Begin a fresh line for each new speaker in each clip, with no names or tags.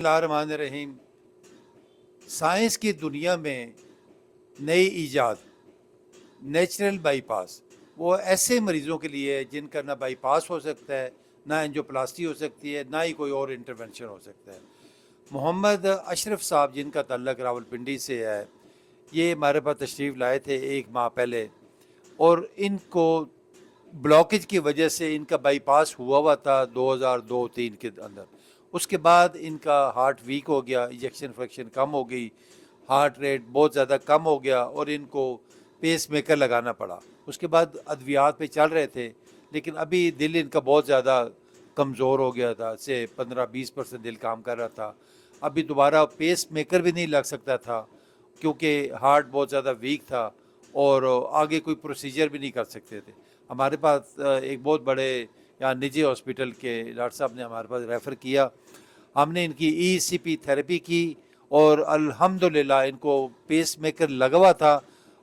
اللہ الرحمن الرحیم. سائنس کی دنیا میں نئی ایجاد نیچرل بائی پاس وہ ایسے مریضوں کے لیے ہے جن کا نہ بائی پاس ہو سکتا ہے، نہ انجیوپلاسٹی ہو سکتی ہے، نہ ہی کوئی اور انٹرونشن ہو سکتا ہے. محمد اشرف صاحب جن کا تعلق راولپنڈی سے ہے، یہ ہمارے پاس تشریف لائے تھے 1 ماہ پہلے، اور ان کو بلاکیج کی وجہ سے ان کا بائی پاس ہوا تھا 2002-03 کے اندر. اس کے بعد ان کا ہارٹ ویک ہو گیا، انجیکشن فریکشن کم ہو گئی، ہارٹ ریٹ بہت زیادہ کم ہو گیا اور ان کو پیس میکر لگانا پڑا. اس کے بعد ادویات پہ چل رہے تھے، لیکن ابھی دل ان کا بہت زیادہ کمزور ہو گیا تھا، سے 15-20% دل کام کر رہا تھا. ابھی دوبارہ پیس میکر بھی نہیں لگ سکتا تھا کیونکہ ہارٹ بہت زیادہ ویک تھا اور آگے کوئی پروسیجر بھی نہیں کر سکتے تھے. ہمارے پاس ایک بہت بڑے یہاں نجی ہاسپٹل کے ڈاکٹر صاحب نے ہمارے پاس ریفر کیا. ہم نے ان کی ای سی پی تھیراپی کی اور الحمدللہ ان کو پیس میکر لگا ہوا تھا.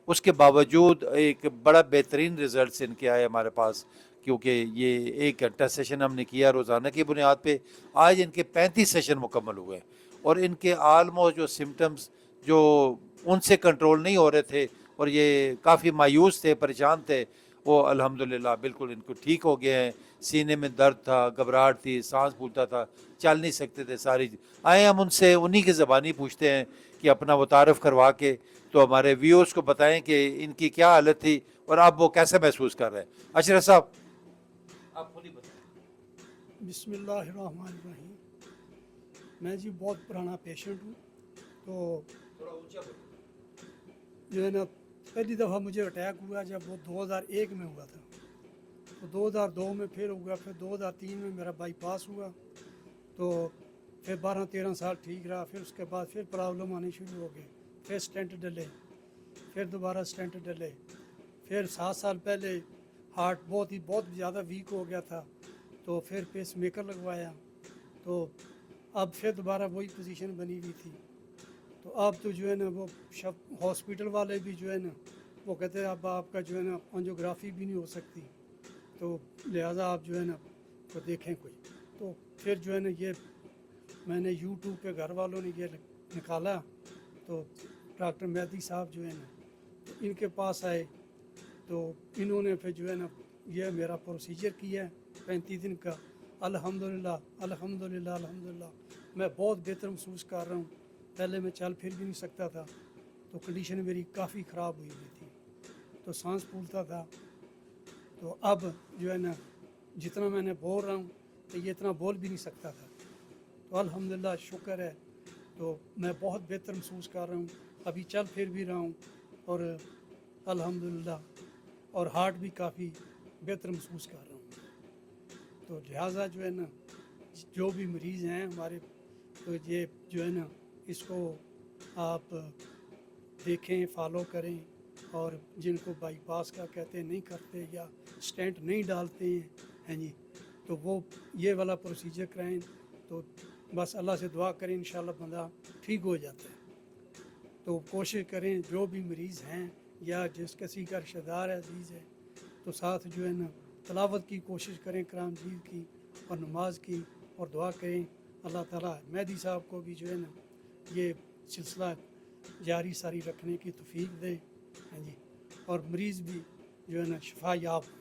اس کے باوجود ایک بڑا بہترین رزلٹس ان کے آئے ہمارے پاس، کیونکہ یہ 1 گھنٹہ سیشن ہم نے کیا روزانہ کی بنیاد پہ. آج ان کے 35 سیشن مکمل ہوئے اور ان کے آلموسٹ جو سمٹمز جو ان سے کنٹرول نہیں ہو رہے تھے اور یہ کافی مایوس تھے، پریشان تھے، وہ الحمدللہ بالکل ان کو ٹھیک ہو گئے ہیں. سینے میں درد تھا، گھبراہٹ تھی، سانس پھولتا تھا، چل نہیں سکتے تھے. ساری آئے ہم ان سے انہی کی زبانی پوچھتے ہیں کہ اپنا وہ تعارف کروا کے تو ہمارے ویورز کو بتائیں کہ ان کی کیا حالت تھی اور اب وہ کیسے محسوس کر رہے ہیں. اشرف صاحب آپ خود ہی بتائیں.
بسم اللہ الرحمن الرحیم. میں جی بہت پرانا پیشنٹ ہوں. تو
تھوڑا اونچا بولیں.
جو ہے نا پہلی دفعہ مجھے اٹیک ہوا جب وہ 2001 میں ہوا تھا، تو 2002 میں پھر ہوا، پھر 2003 میں میرا بائی پاس ہوا، تو پھر 12-13 سال ٹھیک رہا. پھر اس کے بعد پھر پرابلم آنی شروع ہو گئی، پھر سٹینٹ ڈلے، پھر دوبارہ سٹینٹ ڈلے. پھر 7 سال پہلے ہارٹ بہت زیادہ ویک ہو گیا تھا، تو پھر پیس میکر لگوایا. تو اب پھر دوبارہ وہی پوزیشن بنی ہوئی تھی. تو اب تو جو ہے نا وہ ہاسپٹل والے بھی جو ہے نا وہ کہتے ہیں اب آپ کا جو ہے نا انجیوگرافی بھی نہیں ہو سکتی، تو لہٰذا آپ جو ہے نا تو دیکھیں کوئی. تو پھر جو ہے نا یہ میں نے یوٹیوب پہ گھر والوں نے یہ نکالا، تو ڈاکٹر مہدی صاحب جو ہے نا تو ان کے پاس آئے، تو انہوں نے پھر جو ہے نا یہ میرا پروسیجر کیا ہے 35 دن کا. الحمدللہ الحمدللہ الحمدللہ میں بہت بہتر محسوس کر رہا ہوں. پہلے میں چل پھر بھی نہیں سکتا تھا، تو کنڈیشن میری کافی خراب ہوئی تھی، تو سانس پھولتا تھا. تو اب جو ہے نا جتنا میں نے بول رہا ہوں تو یہ اتنا بول بھی نہیں سکتا تھا. تو الحمدللہ شکر ہے، تو میں بہت بہتر محسوس کر رہا ہوں. ابھی چل پھر بھی رہا ہوں اور الحمدللہ، اور ہارٹ بھی کافی بہتر محسوس کر رہا ہوں. تو لہٰذا جو ہے نا جو بھی مریض ہیں ہمارے، تو یہ جو ہے نا اس کو آپ دیکھیں، فالو کریں، اور جن کو بائی پاس کا کہتے ہیں نہیں کرتے یا سٹینٹ نہیں ڈالتے ہیں جی، تو وہ یہ والا پروسیجر کرائیں. تو بس اللہ سے دعا کریں، انشاءاللہ بندہ ٹھیک ہو جاتا ہے. تو کوشش کریں جو بھی مریض ہیں یا جس کسی کا رشتہ دار ہے، عزیز ہے، تو ساتھ جو ہے نا تلاوت کی کوشش کریں قرآن مجید کی اور نماز کی، اور دعا کریں اللہ تعالیٰ مہدی صاحب کو بھی جو ہے نا یہ سلسلہ جاری ساری رکھنے کی توفیق دے ہیں جی، اور مریض بھی جو ہے نا شفا یاب ہو.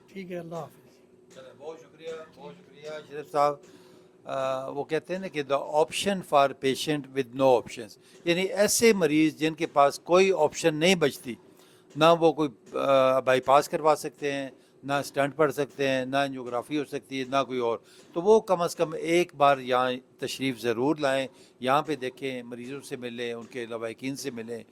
ٹھیک ہے، اللہ حافظ.
بہت شکریہ، بہت شکریہ شریف صاحب. وہ کہتے ہیں نا کہ دا option for patient with no options, یعنی ایسے مریض جن کے پاس کوئی آپشن نہیں بچتی، نہ وہ کوئی بائی پاس کروا سکتے ہیں، نہ اسٹنٹ پڑ سکتے ہیں، نہ انجیوگرافی ہو سکتی ہے، نہ کوئی اور، تو وہ کم از کم ایک بار یہاں تشریف ضرور لائیں. یہاں پہ دیکھیں، مریضوں سے ملیں، ان کے لواحقین سے ملیں،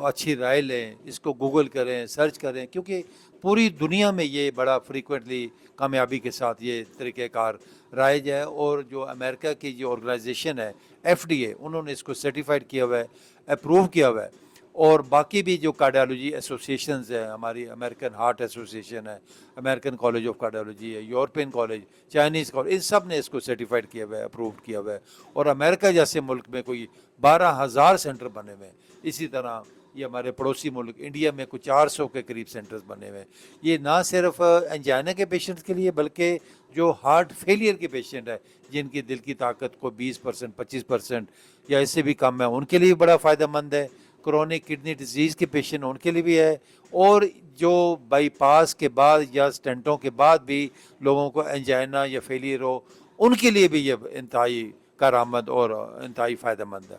اچھی رائے لیں، اس کو گوگل کریں، سرچ کریں، کیونکہ پوری دنیا میں یہ بڑا فریکوینٹلی کامیابی کے ساتھ یہ طریقہ کار رائج ہے. اور جو امریکہ کی جو آرگنائزیشن ہے FDA، انہوں نے اس کو سرٹیفائڈ کیا ہوا ہے، اپروو کیا ہوا ہے. اور باقی بھی جو کارڈیالوجی ایسوسیشنز ہیں، ہماری امریکن ہارٹ ایسوسیشن ہے، امریکن کالج آف کارڈیالوجی ہے، یورپین کالج، چائنیز کالج، ان سب نے اس کو سرٹیفائڈ کیا ہوا ہے، اپرووڈ کیا ہوا ہے. اور امریکہ جیسے ملک میں کوئی 12,000 سینٹر بنے ہوئے ہیں. اسی طرح یہ ہمارے پڑوسی ملک انڈیا میں کچھ 400 کے قریب سینٹرز بنے ہوئے ہیں. یہ نہ صرف انجائنا کے پیشنٹس کے لیے بلکہ جو ہارٹ فیلئر کے پیشنٹ ہے جن کی دل کی طاقت کو 20% 25% یا اس سے بھی کم ہے ان کے لیے بڑا فائدہ مند ہے. کرونک کڈنی ڈیزیز کے پیشنٹ ان کے لیے بھی ہے. اور جو بائی پاس کے بعد یا سٹنٹوں کے بعد بھی لوگوں کو انجائنا یا فیلئر ہو ان کے لیے بھی یہ انتہائی کارآمد اور انتہائی فائدہ مند ہے.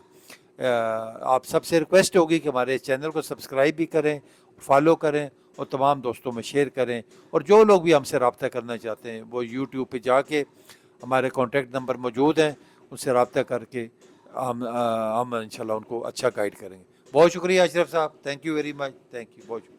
آپ سب سے ریکویسٹ ہوگی کہ ہمارے چینل کو سبسکرائب بھی کریں, فالو کریں اور تمام دوستوں میں شیئر کریں. اور جو لوگ بھی ہم سے رابطہ کرنا چاہتے ہیں وہ یوٹیوب پہ جا کے ہمارے کانٹیکٹ نمبر موجود ہیں, ان سے رابطہ کر کے ہم انشاءاللہ ان کو اچھا گائیڈ کریں گے. بہت شکریہ اشرف صاحب, thank you very much, thank you, بہت شکریہ.